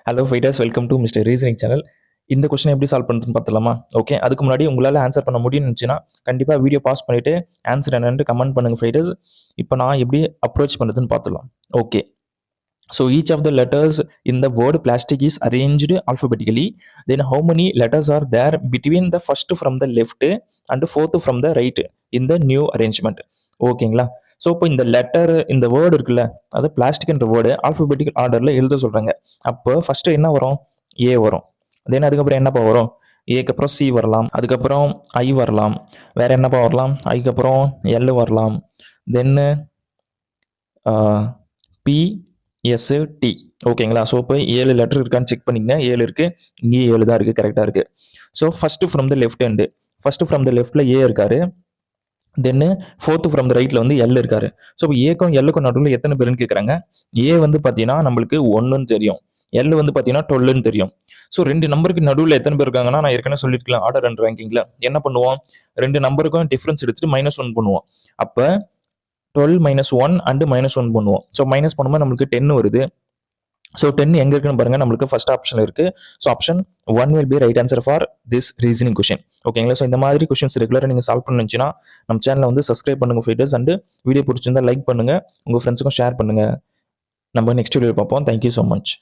Hello fighters, welcome to mister reasoning channel. இந்த question எப்படி solve பண்ணுறதுன்னு பார்த்துலாமா? ஓகே, அதுக்கு முன்னாடி உங்களால் ஆன்சர் பண்ண முடியும்னு இருந்துச்சுன்னா கண்டிப்பாக வீடியோ பாஸ் பண்ணிவிட்டு ஆன்சர் என்னென்னு கமெண்ட் பண்ணுங்கள் ஃபைட்டர்ஸ். இப்போ நான் எப்படி அப்ரோச் பண்ணுறதுன்னு பார்த்துலாம். Okay, so each of the letters in the word plastic is arranged alphabetically. Then how many letters are there between the first from the left and fourth from the right in the new arrangement? ஓகேங்களா? So இப்போ இந்த letter, இந்த word இருக்குல்ல, அது பிளாஸ்டிக்ன்ற word alphabetical ஆர்டரில் எழுத சொல்கிறாங்க. அப்போ ஃபஸ்ட்டு என்ன வரும்? ஏ வரும். தென் அதுக்கப்புறம் என்னப்பா வரும்? ஏக்கு அப்புறம் சி வரலாம், அதுக்கப்புறம் ஐ வரலாம், வேற என்னப்பா வரலாம்? ஐக்கு அப்புறம் எல் வரலாம், தென்னு பி எஸ் டி. ஓகேங்களா? ஸோ இப்போ 7 லெட்டர் இருக்கான்னு செக் பண்ணிங்க. 7 இருக்குது, இங்கே 7 தான் இருக்குது, கரெக்டாக இருக்குது. So first from the left hand, first from the லெஃப்ட்டில் ஏ இருக்காரு, தென்னு ஃபோர்த்து ஃப்ரம் த ரைட்டில் வந்து எல் இருக்காரு. ஸோ இப்போ ஏக்கும் எல்லுக்கும் நடுவில் எத்தனை பேருன்னு கேட்குறாங்க. ஏ வந்து பார்த்தீங்கன்னா நம்மளுக்கு 1ன்னு தெரியும், எல் வந்து பார்த்தீங்கன்னா 12ன்னு தெரியும். ஸோ 2 நம்பருக்கு நடுவில் எத்தனை பேர் இருக்காங்கன்னா, நான் ஏற்கனவே சொல்லியிருக்கலாம் ஆர்டர் அண்ட் ரேங்கிங்கில் என்ன பண்ணுவோம், 2 நம்பருக்கும் டிஃப்ரென்ஸ் எடுத்துட்டு -1 பண்ணுவோம். அப்போ 12 -1 அண்டு -1 பண்ணுவோம். ஸோ மைனஸ் பண்ணும்போது நம்மளுக்கு 10 வருது. ஸோ 10 எங்கே இருக்குன்னு பாருங்கள், நம்மளுக்கு ஃபர்ஸ்ட் ஆப்ஷன் இருக்குது. So option 1 will be right answer for this reasoning question. ஓகேங்களா? ஸோ இந்த மாதிரி கொஷின்ஸ் ரெகுலராக நீங்கள் சால்வ் பண்ணுச்சுன்னா நம்ம சேனலை வந்து சப்ஸ்கிரைப் பண்ணுங்கள் ஃபைட்டர்ஸ். அண்டு வீடியோ பிடிச்சிருந்தா லைக் பண்ணுங்கள், உங்கள் ஃப்ரெண்ட்ஸுக்கும் ஷேர் பண்ணுங்கள். நம்ம நெக்ஸ்ட் வீடியோ பார்ப்போம். Thank you so much.